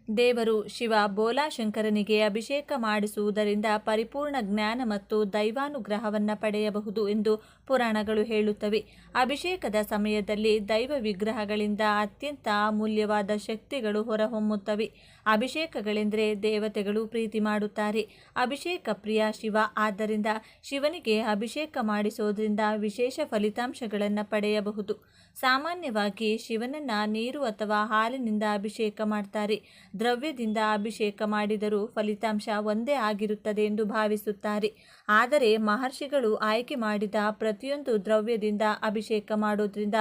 ದೇವರು ಶಿವ ಬೋಲಾಶಂಕರನಿಗೆ ಅಭಿಷೇಕ ಮಾಡಿಸುವುದರಿಂದ ಪರಿಪೂರ್ಣ ಜ್ಞಾನ ಮತ್ತು ದೈವಾನುಗ್ರಹವನ್ನು ಪಡೆಯಬಹುದು ಎಂದು ಪುರಾಣಗಳು ಹೇಳುತ್ತವೆ. ಅಭಿಷೇಕದ ಸಮಯದಲ್ಲಿ ದೈವ ವಿಗ್ರಹಗಳಿಂದ ಅತ್ಯಂತ ಅಮೂಲ್ಯವಾದ ಶಕ್ತಿಗಳು ಹೊರಹೊಮ್ಮುತ್ತವೆ. ಅಭಿಷೇಕಗಳೆಂದರೆ ದೇವತೆಗಳು ಪ್ರೀತಿ ಮಾಡುತ್ತಾರೆ. ಅಭಿಷೇಕ ಪ್ರಿಯ ಶಿವ. ಆದ್ದರಿಂದ ಶಿವನಿಗೆ ಅಭಿಷೇಕ ಮಾಡಿಸೋದ್ರಿಂದ ವಿಶೇಷ ಫಲಿತಾಂಶಗಳನ್ನು ಪಡೆಯಬಹುದು. ಸಾಮಾನ್ಯವಾಗಿ ಶಿವನನ್ನು ನೀರು ಅಥವಾ ಹಾಲಿನಿಂದ ಅಭಿಷೇಕ ಮಾಡ್ತಾರೆ. ದ್ರವ್ಯದಿಂದ ಅಭಿಷೇಕ ಮಾಡಿದರೂ ಫಲಿತಾಂಶ ಒಂದೇ ಆಗಿರುತ್ತದೆ ಎಂದು ಭಾವಿಸುತ್ತಾರೆ. ಆದರೆ ಮಹರ್ಷಿಗಳು ಆಯ್ಕೆ ಮಾಡಿದ ಪ್ರತಿಯೊಂದು ದ್ರವ್ಯದಿಂದ ಅಭಿಷೇಕ ಮಾಡೋದ್ರಿಂದ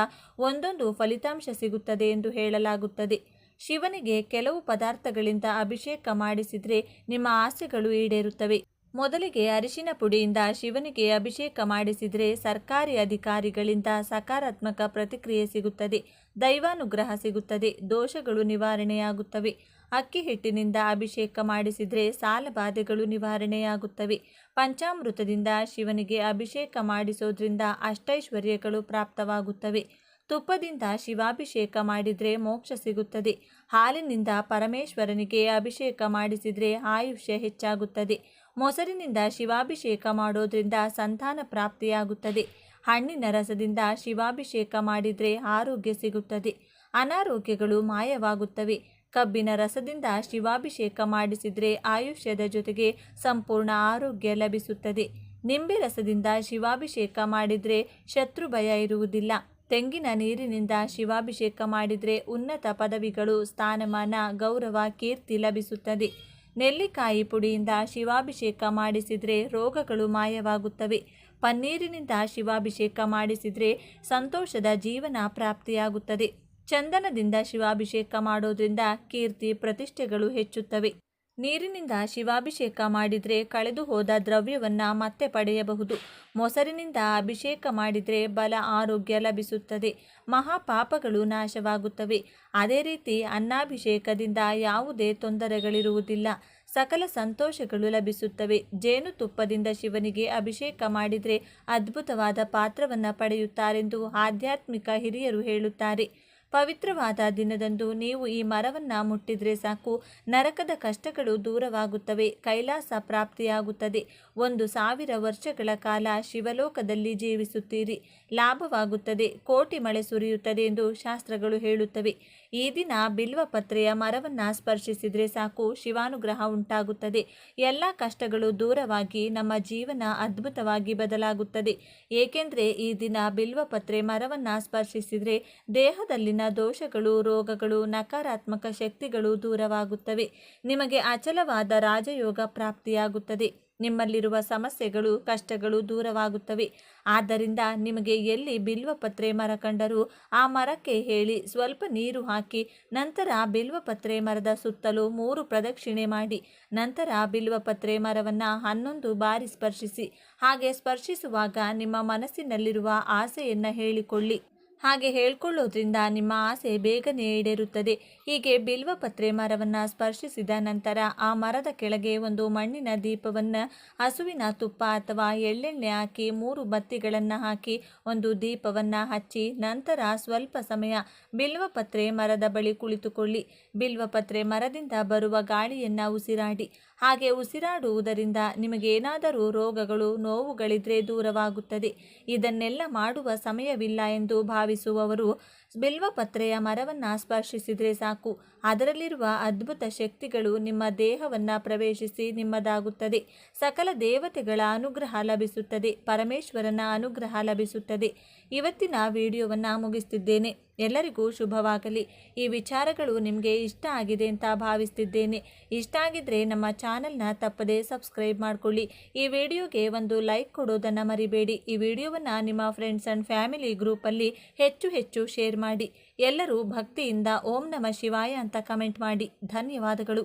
ಒಂದೊಂದು ಫಲಿತಾಂಶ ಸಿಗುತ್ತದೆ ಎಂದು ಹೇಳಲಾಗುತ್ತದೆ. ಶಿವನಿಗೆ ಕೆಲವು ಪದಾರ್ಥಗಳಿಂದ ಅಭಿಷೇಕ ಮಾಡಿಸಿದರೆ ನಿಮ್ಮ ಆಸೆಗಳು ಈಡೇರುತ್ತವೆ. ಮೊದಲಿಗೆ ಅರಿಶಿನ ಪುಡಿಯಿಂದ ಶಿವನಿಗೆ ಅಭಿಷೇಕ ಮಾಡಿಸಿದರೆ ಸರ್ಕಾರಿ ಅಧಿಕಾರಿಗಳಿಂದ ಸಕಾರಾತ್ಮಕ ಪ್ರತಿಕ್ರಿಯೆ ಸಿಗುತ್ತದೆ. ದೈವಾನುಗ್ರಹ ಸಿಗುತ್ತದೆ. ದೋಷಗಳು ನಿವಾರಣೆಯಾಗುತ್ತವೆ. ಅಕ್ಕಿ ಹಿಟ್ಟಿನಿಂದ ಅಭಿಷೇಕ ಮಾಡಿಸಿದರೆ ಸಾಲಬಾಧೆಗಳು ನಿವಾರಣೆಯಾಗುತ್ತವೆ. ಪಂಚಾಮೃತದಿಂದ ಶಿವನಿಗೆ ಅಭಿಷೇಕ ಮಾಡಿಸೋದ್ರಿಂದ ಅಷ್ಟೈಶ್ವರ್ಯಗಳು ಪ್ರಾಪ್ತವಾಗುತ್ತವೆ. ತುಪ್ಪದಿಂದ ಶಿವಾಭಿಷೇಕ ಮಾಡಿದರೆ ಮೋಕ್ಷ ಸಿಗುತ್ತದೆ. ಹಾಲಿನಿಂದ ಪರಮೇಶ್ವರನಿಗೆ ಅಭಿಷೇಕ ಮಾಡಿಸಿದರೆ ಆಯುಷ್ಯ ಹೆಚ್ಚಾಗುತ್ತದೆ. ಮೊಸರಿನಿಂದ ಶಿವಾಭಿಷೇಕ ಮಾಡೋದ್ರಿಂದ ಸಂತಾನ ಪ್ರಾಪ್ತಿಯಾಗುತ್ತದೆ. ಹಣ್ಣಿನ ರಸದಿಂದ ಶಿವಾಭಿಷೇಕ ಮಾಡಿದರೆ ಆರೋಗ್ಯ ಸಿಗುತ್ತದೆ. ಅನಾರೋಗ್ಯಗಳು ಮಾಯವಾಗುತ್ತವೆ. ಕಬ್ಬಿನ ರಸದಿಂದ ಶಿವಾಭಿಷೇಕ ಮಾಡಿಸಿದರೆ ಆಯುಷ್ಯದ ಜೊತೆಗೆ ಸಂಪೂರ್ಣ ಆರೋಗ್ಯ ಲಭಿಸುತ್ತದೆ. ನಿಂಬೆ ರಸದಿಂದ ಶಿವಾಭಿಷೇಕ ಮಾಡಿದರೆ ಶತ್ರು ಭಯ ಇರುವುದಿಲ್ಲ. ತೆಂಗಿನ ನೀರಿನಿಂದ ಶಿವಾಭಿಷೇಕ ಮಾಡಿದರೆ ಉನ್ನತ ಪದವಿಗಳು, ಸ್ಥಾನಮಾನ, ಗೌರವ, ಕೀರ್ತಿ ಲಭಿಸುತ್ತದೆ. ನೆಲ್ಲಿಕಾಯಿ ಪುಡಿಯಿಂದ ಶಿವಾಭಿಷೇಕ ಮಾಡಿಸಿದರೆ ರೋಗಗಳು ಮಾಯವಾಗುತ್ತವೆ. ಪನ್ನೀರಿನಿಂದ ಶಿವಾಭಿಷೇಕ ಮಾಡಿಸಿದರೆ ಸಂತೋಷದ ಜೀವನ ಪ್ರಾಪ್ತಿಯಾಗುತ್ತದೆ. ಚಂದನದಿಂದ ಶಿವಾಭಿಷೇಕ ಮಾಡೋದ್ರಿಂದ ಕೀರ್ತಿ ಪ್ರತಿಷ್ಠೆಗಳು ಹೆಚ್ಚುತ್ತವೆ. ನೀರಿನಿಂದ ಶಿವಾಭಿಷೇಕ ಮಾಡಿದರೆ ಕಳೆದು ಹೋದ ದ್ರವ್ಯವನ್ನು ಮತ್ತೆ ಪಡೆಯಬಹುದು. ಮೊಸರಿನಿಂದ ಅಭಿಷೇಕ ಮಾಡಿದರೆ ಬಲ ಆರೋಗ್ಯ ಲಭಿಸುತ್ತದೆ. ಮಹಾಪಾಪಗಳು ನಾಶವಾಗುತ್ತವೆ. ಅದೇ ರೀತಿ ಅನ್ನಾಭಿಷೇಕದಿಂದ ಯಾವುದೇ ತೊಂದರೆಗಳಿರುವುದಿಲ್ಲ. ಸಕಲ ಸಂತೋಷಗಳು ಲಭಿಸುತ್ತವೆ. ಜೇನುತುಪ್ಪದಿಂದ ಶಿವನಿಗೆ ಅಭಿಷೇಕ ಮಾಡಿದರೆ ಅದ್ಭುತವಾದ ಪಾತ್ರವನ್ನು ಪಡೆಯುತ್ತಾರೆಂದು ಆಧ್ಯಾತ್ಮಿಕ ಹಿರಿಯರು ಹೇಳುತ್ತಾರೆ. ಪವಿತ್ರವಾದ ದಿನದಂದು ನೀವು ಈ ಮರವನ್ನು ಮುಟ್ಟಿದರೆ ಸಾಕು, ನರಕದ ಕಷ್ಟಗಳು ದೂರವಾಗುತ್ತವೆ, ಕೈಲಾಸ ಪ್ರಾಪ್ತಿಯಾಗುತ್ತದೆ. 1000 ವರ್ಷಗಳ ಕಾಲ ಶಿವಲೋಕದಲ್ಲಿ ಜೀವಿಸುತ್ತೀರಿ, ಲಾಭವಾಗುತ್ತದೆ, ಕೋಟಿ ಮಳೆ ಸುರಿಯುತ್ತದೆ ಎಂದು ಶಾಸ್ತ್ರಗಳು ಹೇಳುತ್ತವೆ. ಈ ದಿನ ಬಿಲ್ವಪತ್ರೆಯ ಮರವನ್ನು ಸ್ಪರ್ಶಿಸಿದರೆ ಸಾಕು, ಶಿವಾನುಗ್ರಹ ಉಂಟಾಗುತ್ತದೆ. ಎಲ್ಲ ಕಷ್ಟಗಳು ದೂರವಾಗಿ ನಮ್ಮ ಜೀವನ ಅದ್ಭುತವಾಗಿ ಬದಲಾಗುತ್ತದೆ. ಏಕೆಂದರೆ ಈ ದಿನ ಬಿಲ್ವಪತ್ರೆ ಮರವನ್ನು ಸ್ಪರ್ಶಿಸಿದರೆ ದೇಹದಲ್ಲಿನ ದೋಷಗಳು, ರೋಗಗಳು, ನಕಾರಾತ್ಮಕ ಶಕ್ತಿಗಳು ದೂರವಾಗುತ್ತವೆ. ನಿಮಗೆ ಅಚಲವಾದ ರಾಜಯೋಗ ಪ್ರಾಪ್ತಿಯಾಗುತ್ತದೆ. ನಿಮ್ಮಲ್ಲಿರುವ ಸಮಸ್ಯೆಗಳು, ಕಷ್ಟಗಳು ದೂರವಾಗುತ್ತವೆ. ಆದ್ದರಿಂದ ನಿಮಗೆ ಎಲ್ಲಿ ಬಿಲ್ವಪತ್ರೆ ಮರ ಕಂಡರೂ ಆ ಮರಕ್ಕೆ ಹೇಳಿ ಸ್ವಲ್ಪ ನೀರು ಹಾಕಿ, ನಂತರ ಬಿಲ್ವಪತ್ರೆ ಮರದ ಸುತ್ತಲೂ 3 ಪ್ರದಕ್ಷಿಣೆ ಮಾಡಿ, ನಂತರ ಬಿಲ್ವಪತ್ರೆ ಮರವನ್ನು 11 ಬಾರಿ ಸ್ಪರ್ಶಿಸಿ. ಹಾಗೆ ಸ್ಪರ್ಶಿಸುವಾಗ ನಿಮ್ಮ ಮನಸ್ಸಿನಲ್ಲಿರುವ ಆಸೆಯನ್ನು ಹೇಳಿಕೊಳ್ಳಿ. ಹಾಗೆ ಹೇಳ್ಕೊಳ್ಳೋದ್ರಿಂದ ನಿಮ್ಮ ಆಸೆ ಬೇಗನೆ ಈಡೇರುತ್ತದೆ. ಹೀಗೆ ಬಿಲ್ವಪತ್ರೆ ಮರವನ್ನು ಸ್ಪರ್ಶಿಸಿದ ನಂತರ ಆ ಮರದ ಕೆಳಗೆ ಒಂದು ಮಣ್ಣಿನ ದೀಪವನ್ನು ಹಸುವಿನ ತುಪ್ಪ ಅಥವಾ ಎಳ್ಳೆಣ್ಣೆ ಹಾಕಿ 3 ಬತ್ತಿಗಳನ್ನು ಹಾಕಿ ಒಂದು ದೀಪವನ್ನು ಹಚ್ಚಿ, ನಂತರ ಸ್ವಲ್ಪ ಸಮಯ ಬಿಲ್ವಪತ್ರೆ ಮರದ ಬಳಿ ಕುಳಿತುಕೊಳ್ಳಿ. ಬಿಲ್ವಪತ್ರೆ ಮರದಿಂದ ಬರುವ ಗಾಳಿಯನ್ನು ಉಸಿರಾಡಿ. ಹಾಗೆ ಉಸಿರಾಡುವುದರಿಂದ ನಿಮಗೇನಾದರೂ ರೋಗಗಳು, ನೋವುಗಳಿದ್ರೆ ದೂರವಾಗುತ್ತದೆ. ಇದನ್ನೆಲ್ಲ ಮಾಡುವ ಸಮಯವಿಲ್ಲ ಎಂದು ಭಾವಿಸುವವರು ಬಿಲ್ವಪತ್ರೆಯ ಮರವನ್ನು ಸ್ಪರ್ಶಿಸಿದರೆ ಸಾಕು, ಅದರಲ್ಲಿರುವ ಅದ್ಭುತ ಶಕ್ತಿಗಳು ನಿಮ್ಮ ದೇಹವನ್ನು ಪ್ರವೇಶಿಸಿ ನಿಮ್ಮದಾಗುತ್ತದೆ. ಸಕಲ ದೇವತೆಗಳ ಅನುಗ್ರಹ ಲಭಿಸುತ್ತದೆ, ಪರಮೇಶ್ವರನ ಅನುಗ್ರಹ ಲಭಿಸುತ್ತದೆ. ಇವತ್ತಿನ ವಿಡಿಯೋವನ್ನು ಮುಗಿಸ್ತಿದ್ದೇನೆ. ಎಲ್ಲರಿಗೂ ಶುಭವಾಗಲಿ. ಈ ವಿಚಾರಗಳು ನಿಮಗೆ ಇಷ್ಟ ಆಗಿದೆ ಅಂತ ಭಾವಿಸ್ತಿದ್ದೇನೆ. ಇಷ್ಟ ಆಗಿದ್ರೆ ನಮ್ಮ ಚಾನಲ್ನ ತಪ್ಪದೇ ಸಬ್ಸ್ಕ್ರೈಬ್ ಮಾಡಿಕೊಳ್ಳಿ. ಈ ವಿಡಿಯೋಗೆ ಒಂದು ಲೈಕ್ ಕೊಡೋದನ್ನು ಮರಿಬೇಡಿ. ಈ ವಿಡಿಯೋವನ್ನು ನಿಮ್ಮ ಫ್ರೆಂಡ್ಸ್ ಆ್ಯಂಡ್ ಫ್ಯಾಮಿಲಿ ಗ್ರೂಪಲ್ಲಿ ಹೆಚ್ಚು ಶೇರ್ ಮಾಡಿ. ಎಲ್ಲರೂ ಭಕ್ತಿಯಿಂದ ಓಂ ನಮಃ ಶಿವಾಯ ಅಂತ ಕಮೆಂಟ್ ಮಾಡಿ. ಧನ್ಯವಾದಗಳು.